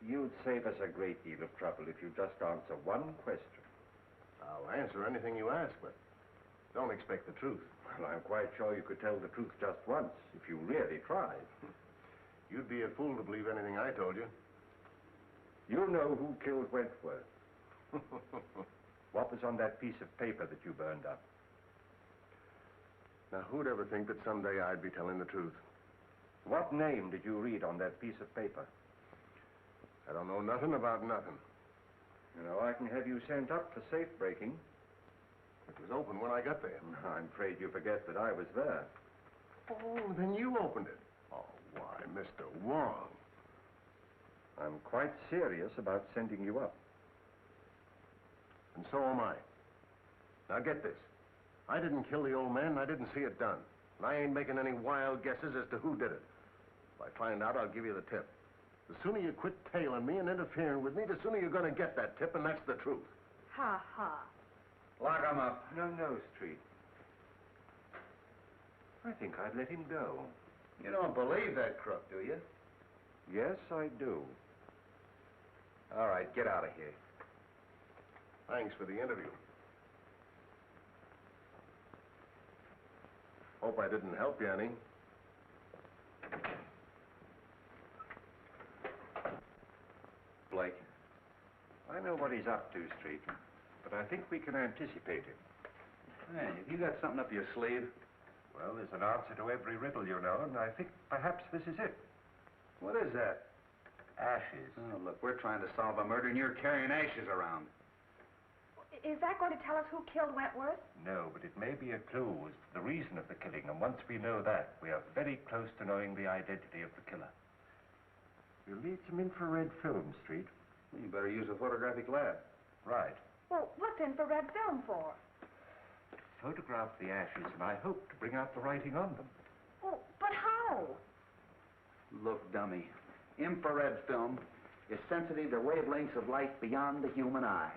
you'd save us a great deal of trouble if you just answer one question. I'll answer anything you ask, but don't expect the truth. Well, I'm quite sure you could tell the truth just once, if you really tried. You'd be a fool to believe anything I told you. You know who killed Wentworth. What was on that piece of paper that you burned up? Now, who'd ever think that someday I'd be telling the truth? What name did you read on that piece of paper? I don't know nothing about nothing. You know, I can have you sent up for safe breaking. It was open when I got there. I'm afraid you forget that I was there. Oh, then you opened it. Oh, why, Mr. Wong. I'm quite serious about sending you up. And so am I. Now, get this. I didn't kill the old man, and I didn't see it done. And I ain't making any wild guesses as to who did it. If I find out, I'll give you the tip. The sooner you quit tailing me and interfering with me, the sooner you're going to get that tip, and that's the truth. Ha, ha. Lock him up. No, Street. I think I'd let him go. You don't believe that crook, do you? Yes, I do. All right, get out of here. Thanks for the interview. Hope I didn't help you any. Blake. I know what he's up to, Street, but I think we can anticipate him. Hey, have you got something up your sleeve? Well, there's an answer to every riddle, you know, and I think perhaps this is it. What is that? Ashes. Oh, look, we're trying to solve a murder, and you're carrying ashes around. Is that going to tell us who killed Wentworth? No, but it may be a clue as to the reason of the killing, and once we know that, we are very close to knowing the identity of the killer. We'll need some infrared film, Street. You better use a photographic lab. Right. Well, what's infrared film for? Photograph the ashes, and I hope to bring out the writing on them. Oh, but how? Look, dummy. Infrared film is sensitive to wavelengths of light beyond the human eye.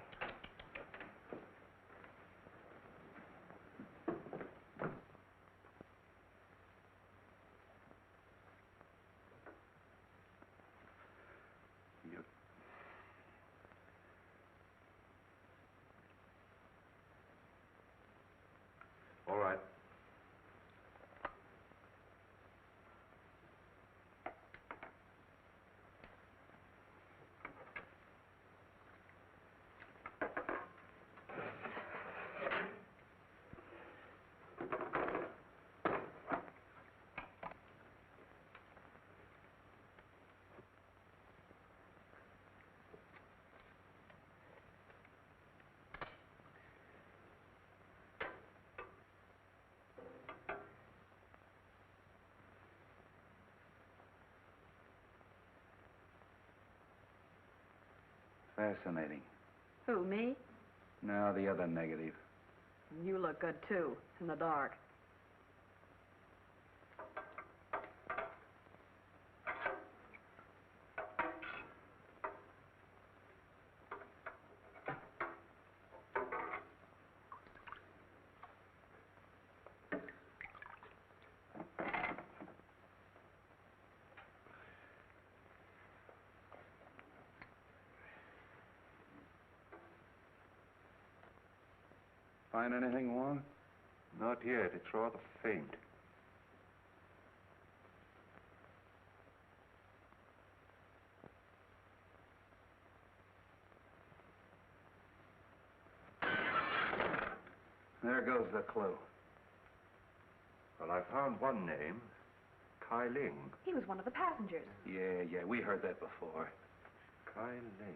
Fascinating. Who, me? No, the other negative. You look good, too, in the dark. Find anything, Wong? Not yet. It's rather faint. There goes the clue. Well, I found one name. Kai Ling. He was one of the passengers. Yeah, we heard that before. Kai Ling.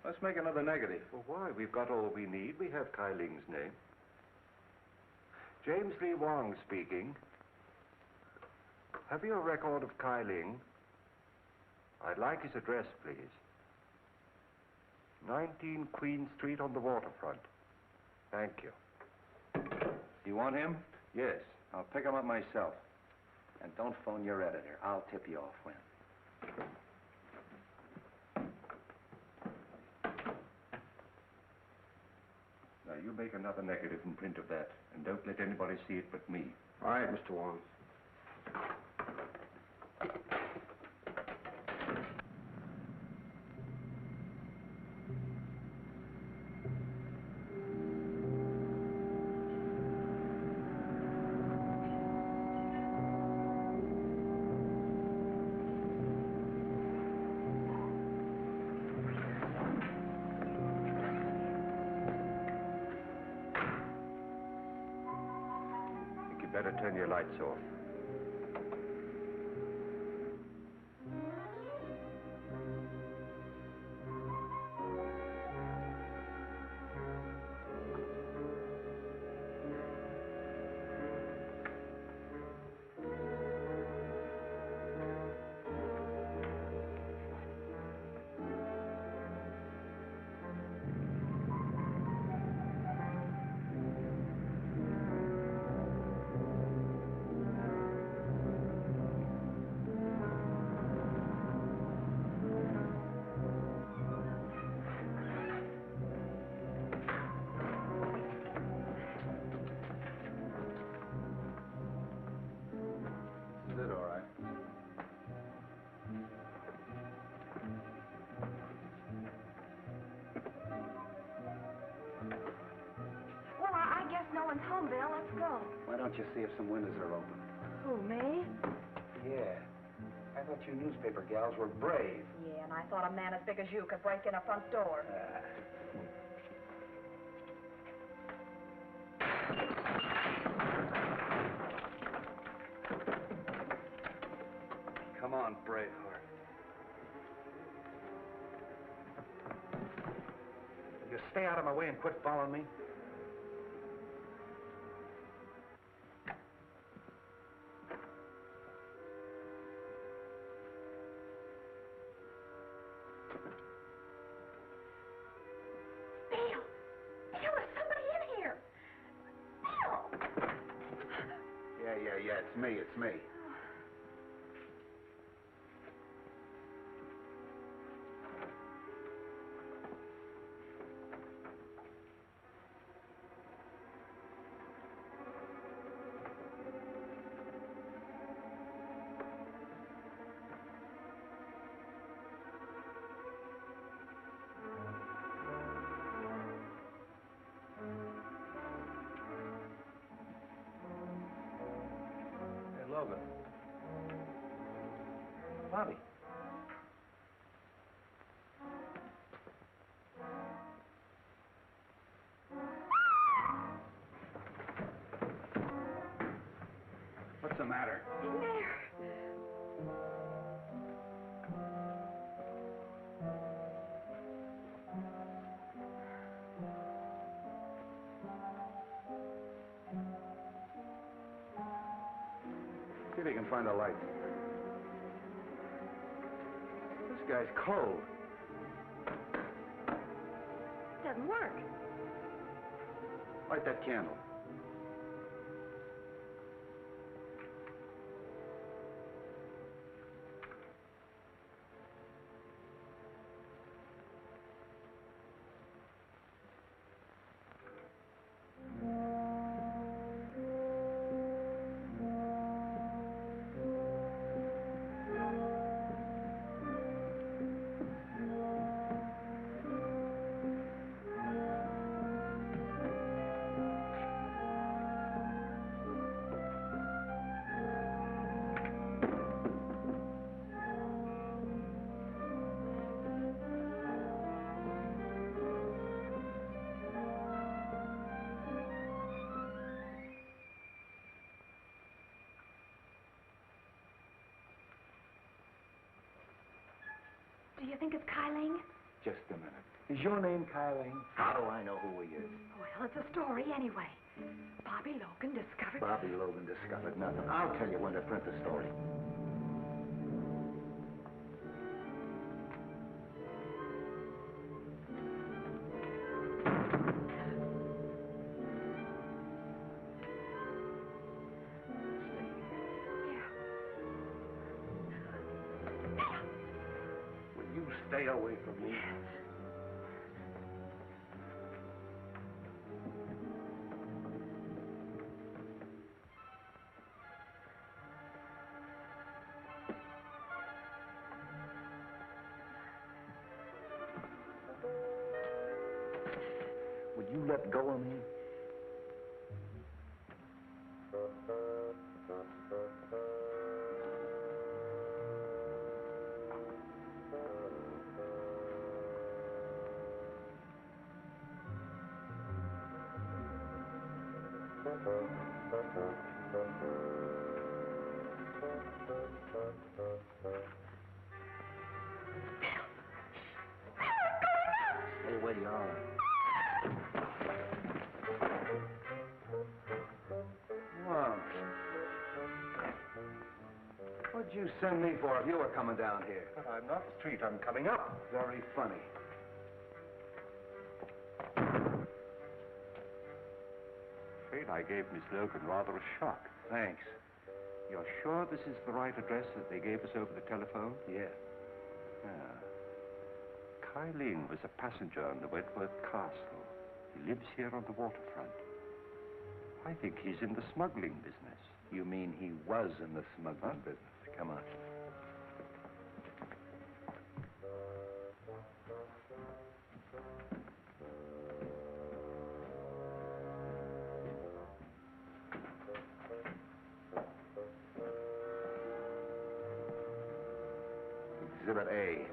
Let's make another negative. Well, why? We've got all we need. We have Kai Ling's name. James Lee Wong speaking. Have you a record of Kai Ling? I'd like his address, please. 19 Queen Street on the waterfront. Thank you. You want him? Yes. I'll pick him up myself. And don't phone your editor. I'll tip you off when. Now, you make another negative and print of that. And don't let anybody see it but me. All right, Mr. Wong. Better turn your lights off. No one's home, Bill. Let's go. Why don't you see if some windows are open? Who, me? Yeah. I thought you newspaper gals were brave. Yeah, and I thought a man as big as you could break in a front door. Come on, Braveheart. You stay out of my way and quit following me. It's me. Logan. Bobby. What's the matter? In there. See if you can find a light. This guy's cold. Doesn't work. Light that candle. Do you think it's Kyling? Just a minute. Is your name Kyling? How do I know who he is? Well, it's a story anyway. Bobby Logan discovered... Bobby Logan discovered nothing. I'll tell you when to print the story. Will you stay away from me? Would you let go of me? Stay where you are. Wong. What'd you send me for if you were coming down here? But I'm not Street. I'm coming up. Very funny. Afraid I gave Miss Logan rather a shock. Thanks. You're sure this is the right address that they gave us over the telephone? Yeah. Yeah. Kai Ling was a passenger on the Wentworth Castle. He lives here on the waterfront. I think he's in the smuggling business. You mean he was in the smuggling business? Come on. Exhibit A.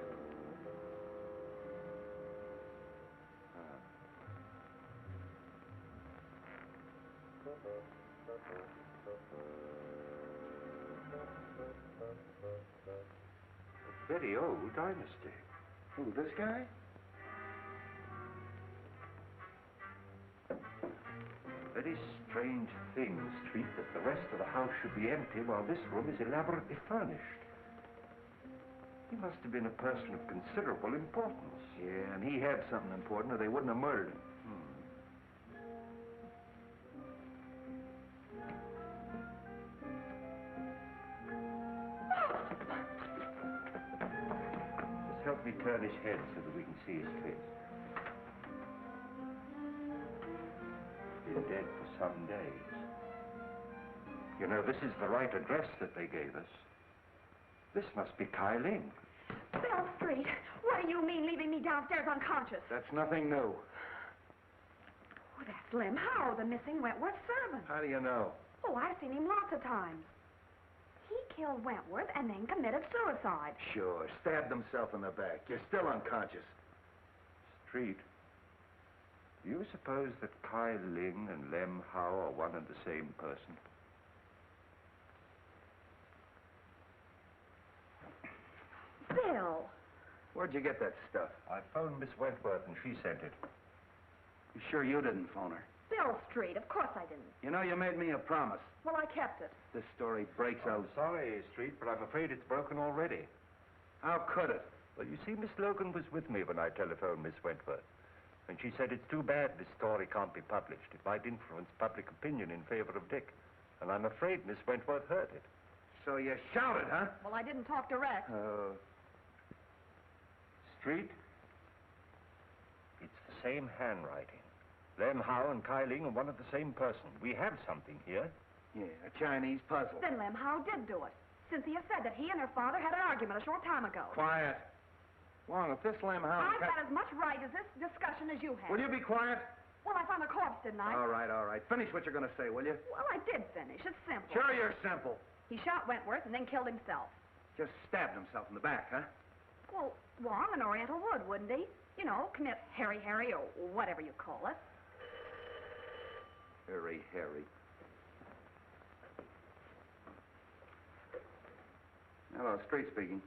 A very old dynasty. Who, this guy? Very strange thing, Street, that the rest of the house should be empty while this room is elaborately furnished. He must have been a person of considerable importance. Yeah, and he had something important or they wouldn't have murdered him. Just help me turn his head so that we can see his face. Been dead for some days. You know, this is the right address that they gave us. This must be Kai Ling. Bell Street, what do you mean leaving me downstairs unconscious? That's nothing new. Oh, that's Lem Howe, the missing Wentworth servant. How do you know? Oh, I've seen him lots of times. He killed Wentworth and then committed suicide. Sure, stabbed himself in the back. You're still unconscious. Street, do you suppose that Kai Ling and Lem Howe are one and the same person? Bill. Where'd you get that stuff? I phoned Miss Wentworth and she sent it. You sure you didn't phone her? Bill Street. Of course I didn't. You know, you made me a promise. Well, I kept it. This story breaks I'm out. sorry, Street, but I'm afraid it's broken already. How could it? Well, you see, Miss Logan was with me when I telephoned Miss Wentworth. And she said it's too bad this story can't be published. It might influence public opinion in favor of Dick. And I'm afraid Miss Wentworth heard it. So you shouted, huh? Well, I didn't talk direct. Street? It's the same handwriting. Lem Howe and Kai Ling are one of the same person. We have something here. Yeah, a Chinese puzzle. Then Lem Howe did do it. Cynthia said that he and her father had an argument a short time ago. Quiet. Wong, if this Lem Howe... I've got as much right as this discussion as you have. Will you be quiet? Well, I found the corpse, didn't I? All right. Finish what you're going to say, will you? Well, I did finish. It's simple. Sure you're simple. He shot Wentworth and then killed himself. Just stabbed himself in the back, huh? Well, Wong, an Oriental would, wouldn't he? You know, commit Harry or whatever you call it. Harry. Hello, Street speaking.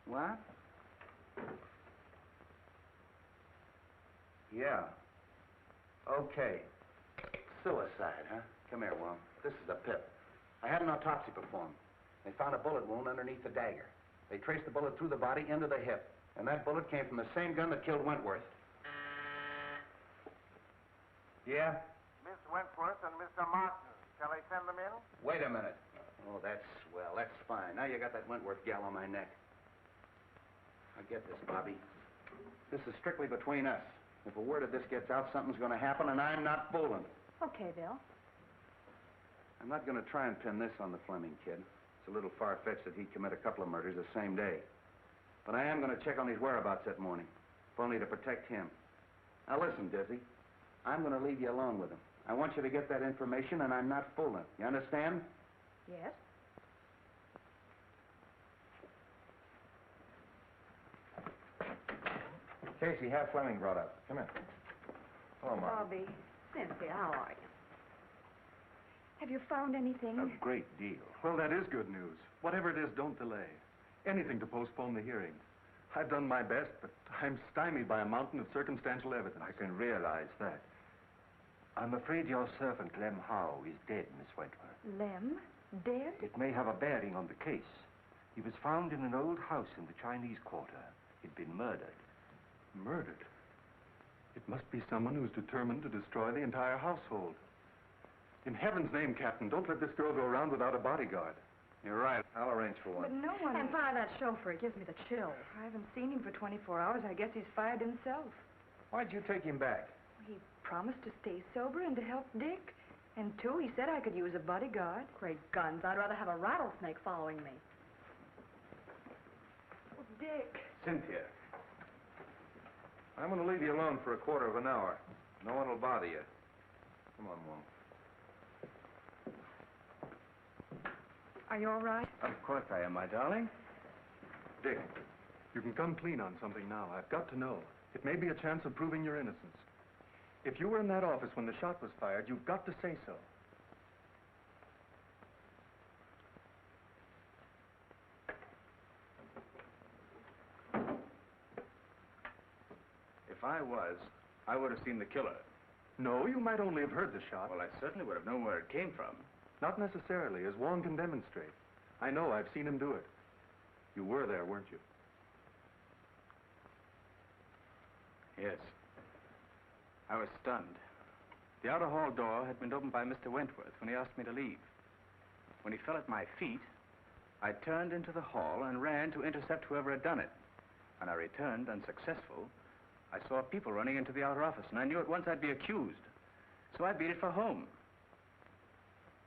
What? Yeah. Okay. Suicide, huh? Come here, Wong. This is a pip. I had an autopsy performed. They found a bullet wound underneath the dagger. They traced the bullet through the body into the hip. And that bullet came from the same gun that killed Wentworth. Yeah? Miss Wentworth and Mr. Martin. Shall I send them in? Wait a minute. Oh, that's swell. That's fine. Now you got that Wentworth gal on my neck. I get this, Bobby. This is strictly between us. If a word of this gets out, something's going to happen, and I'm not fooling. Okay, Bill. I'm not going to try and pin this on the Fleming kid. It's a little far-fetched that he'd commit a couple of murders the same day. But I am going to check on his whereabouts that morning, if only to protect him. Now listen, Dizzy. I'm going to leave you alone with him. I want you to get that information, and I'm not fooling. You understand? Yes? Casey, have Fleming brought up. Come in. Hello, Mark. Bobby, Cynthia, how are you? Have you found anything? A great deal. Well, that is good news. Whatever it is, don't delay. Anything to postpone the hearing. I've done my best, but I'm stymied by a mountain of circumstantial evidence. I can realize that. I'm afraid your servant, Lem Howe, is dead, Miss Wentworth. Lem? Dead? It may have a bearing on the case. He was found in an old house in the Chinese quarter. He'd been murdered. Murdered? It must be someone who's determined to destroy the entire household. In heaven's name, Captain, don't let this girl go around without a bodyguard. You're right. I'll arrange for one. But no one... And fire that chauffeur. It gives me the chills. I haven't seen him for 24 hours. I guess he's fired himself. Why'd you take him back? He promised to stay sober and to help Dick. And two, he said I could use a bodyguard. Great guns. I'd rather have a rattlesnake following me. Oh, Dick. Cynthia. I'm going to leave you alone for a quarter of an hour. No one will bother you. Come on, Wong. Are you all right? Of course I am, my darling. Dick, you can come clean on something now. I've got to know. It may be a chance of proving your innocence. If you were in that office when the shot was fired, you've got to say so. If I was, I would have seen the killer. No, you might only have heard the shot. Well, I certainly would have known where it came from. Not necessarily, as Wong can demonstrate. I know, I've seen him do it. You were there, weren't you? Yes. I was stunned. The outer hall door had been opened by Mr. Wentworth when he asked me to leave. When he fell at my feet, I turned into the hall and ran to intercept whoever had done it. When I returned, unsuccessful, I saw people running into the outer office, and I knew at once I'd be accused. So I beat it for home.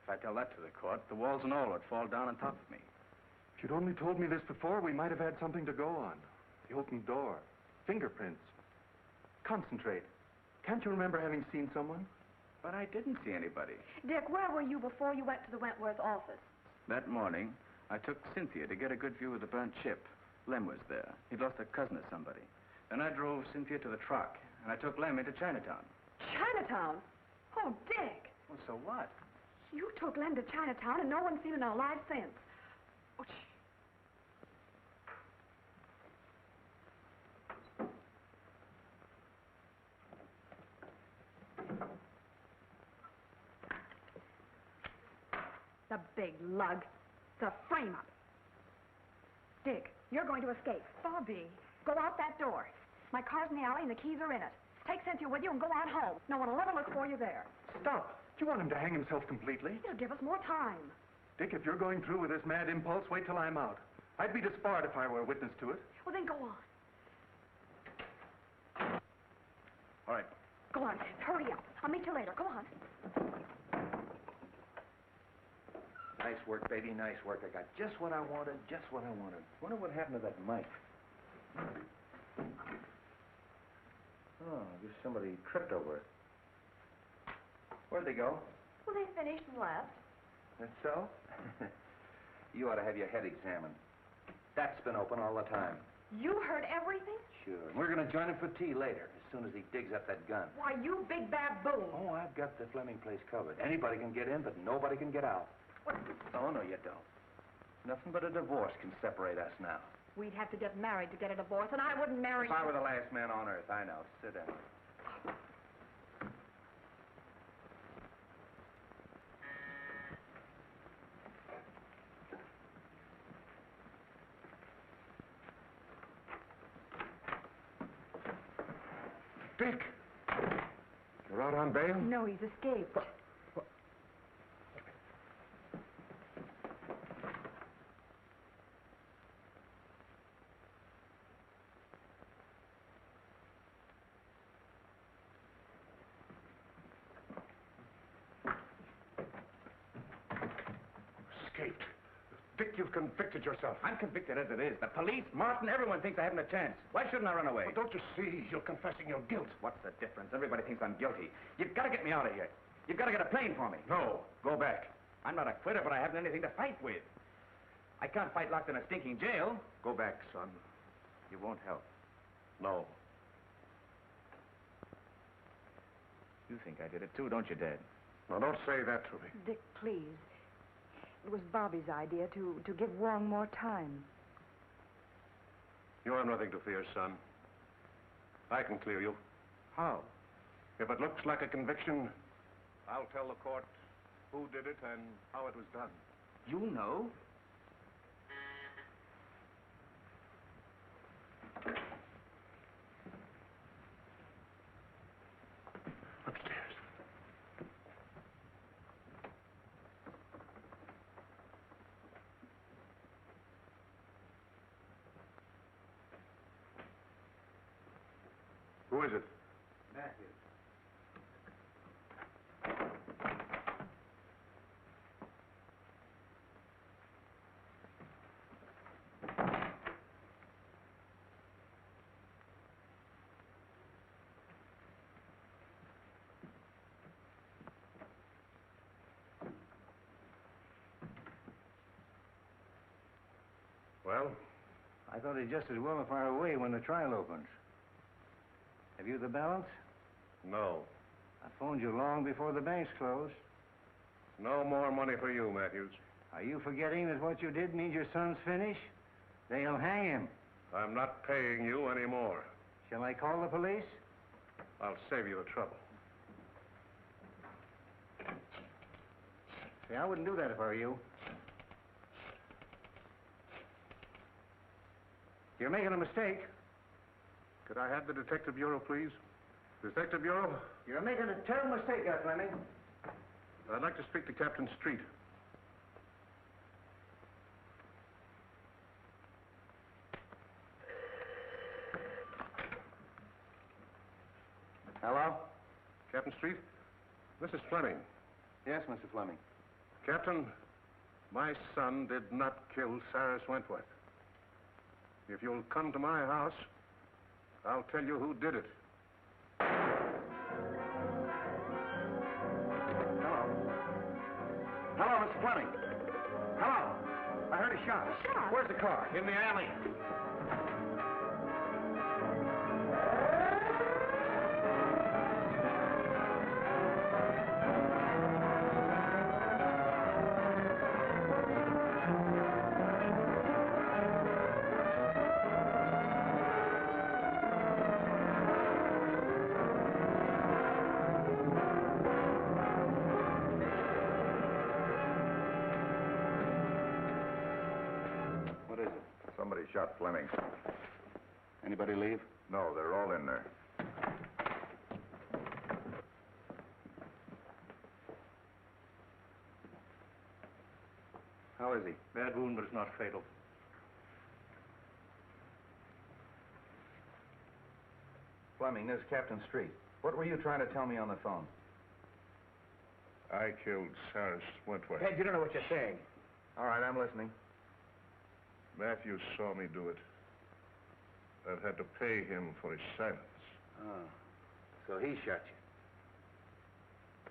If I tell that to the court, the walls and all would fall down on top of me. If you'd only told me this before, we might have had something to go on. The open door, fingerprints. Concentrate. Can't you remember having seen someone? But I didn't see anybody. Dick, where were you before you went to the Wentworth office? That morning, I took Cynthia to get a good view of the burnt ship. Lem was there. He'd lost a cousin or somebody. Then I drove Cynthia to the truck, and I took Lem into Chinatown. Chinatown? Oh, Dick. Well, so what? You took Lem to Chinatown, and no one's seen him alive since. Oh, The big lug. It's a frame-up. Dick, you're going to escape. Bobby. Go out that door. My car's in the alley and the keys are in it. Take Cynthia with you and go on home. No one will ever look for you there. Stop. Do you want him to hang himself completely? It'll give us more time. Dick, if you're going through with this mad impulse, wait till I'm out. I'd be disbarred if I were a witness to it. Well, then go on. All right. Go on. Hurry up. I'll meet you later. Go on. Nice work, baby, nice work. I got just what I wanted, just what I wanted. Wonder what happened to that mic. Oh, just somebody tripped over it. Where'd they go? Well, they finished and left. That's so? You ought to have your head examined. That's been open all the time. You heard everything? Sure. And we're going to join him for tea later, as soon as he digs up that gun. Why, you big baboon. Oh, I've got the Fleming place covered. Anybody can get in, but nobody can get out. What? Oh, no, you don't. Nothing but a divorce can separate us now. We'd have to get married to get a divorce, and I wouldn't marry If I were the last man on earth, I know. Sit down. Dick! You're out on bail? No, he's escaped. Escaped. Dick, you've convicted yourself. I'm convicted as it is. The police, Martin, everyone thinks I haven't a chance. Why shouldn't I run away? Well, don't you see? You're confessing your guilt. What's the difference? Everybody thinks I'm guilty. You've got to get me out of here. You've got to get a plane for me. No, go back. I'm not a quitter, but I haven't anything to fight with. I can't fight locked in a stinking jail. Go back, son. You won't help. No. You think I did it too, don't you, Dad? Now, don't say that to me. Dick, please. It was Bobby's idea to give Wong more time. You have nothing to fear, son. I can clear you. How? If it looks like a conviction, I'll tell the court who did it and how it was done. You know? Upstairs. Who is it? Matthews. Well? I thought he'd just as well fire away when the trial opens. Have you the balance? No. I phoned you long before the banks closed. No more money for you, Matthews. Are you forgetting that what you did means your son's finished? They'll hang him. I'm not paying you anymore. Shall I call the police? I'll save you the trouble. See, I wouldn't do that if I were you. You're making a mistake. Could I have the Detective Bureau, please? Detective Bureau? You're making a terrible mistake, Fleming. I'd like to speak to Captain Street. Hello? Captain Street? This is Fleming. Yes, Mr. Fleming. Captain, my son did not kill Cyrus Wentworth. If you'll come to my house, I'll tell you who did it. Hello, Mr. Fleming. Hello. I heard a shot. A shot? Where's the car? In the alley. shot Fleming. Anybody leave? No, they're all in there. How is he? Bad wound, but it's not fatal. Fleming, this is Captain Street. What were you trying to tell me on the phone? I killed Cyrus Wentworth. Ted, you don't know what you're saying. All right, I'm listening. Matthews saw me do it. I've had to pay him for his silence. Oh, so he shot you.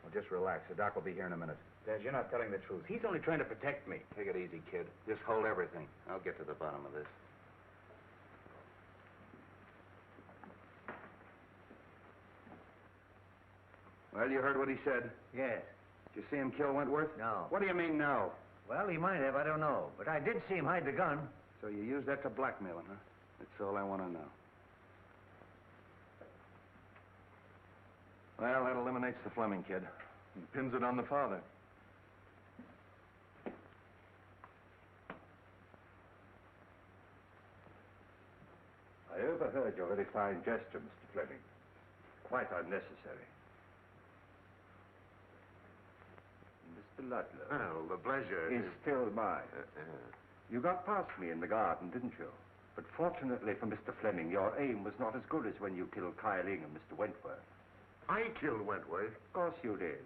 Well, just relax. The doc will be here in a minute. Dad, you're not telling the truth. He's only trying to protect me. Take it easy, kid. Just hold everything. I'll get to the bottom of this. Well, you heard what he said? Yes. Did you see him kill Wentworth? No. What do you mean, no? Well, he might have, I don't know. But I did see him hide the gun. So you used that to blackmail him, huh? That's all I want to know. Well, that eliminates the Fleming kid. And pins it on the father. I overheard your very fine gesture, Mr. Fleming. Quite unnecessary. Mr. Ludlow. Well, the pleasure is still mine. You got past me in the garden, didn't you? But fortunately for Mr. Fleming, your aim was not as good as when you killed Kyling and Mr. Wentworth. I killed Wentworth. Of course you did.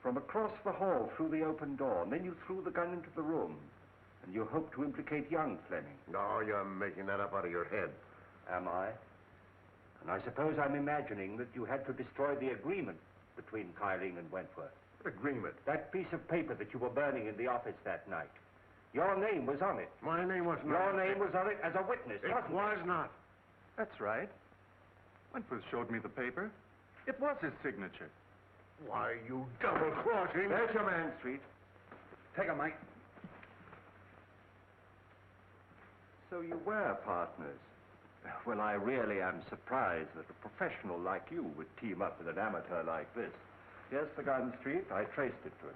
From across the hall through the open door, and then you threw the gun into the room. And you hoped to implicate young Fleming. No, you're making that up out of your head. Am I? And I suppose I'm imagining that you had to destroy the agreement between Kyling and Wentworth. What agreement? That piece of paper that you were burning in the office that night. Your name was on it. My name was not. Your name was on it as a witness, It wasn't was not. That's right. Wentworth showed me the paper. It was his signature. Why, you double-crossing... There's your man, Street. Take him, Mike. So you were partners. Well, I really am surprised that a professional like you would team up with an amateur like this. Here's the gun, Street. I traced it to him.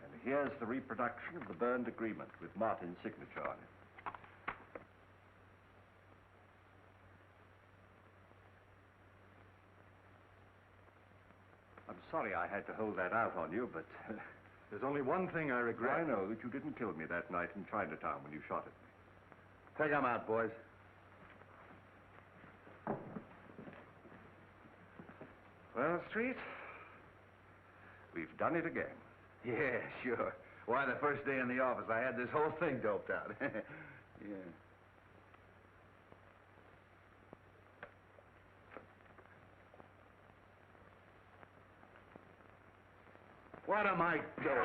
And here's the reproduction of the burned agreement with Martin's signature on it. I'm sorry I had to hold that out on you, but... There's only one thing I regret. I know that you didn't kill me that night in Chinatown when you shot at me. Take him out, boys. Well, Street, we've done it again. Yeah, sure. Why, the first day in the office, I had this whole thing doped out. Yeah. What am I doing?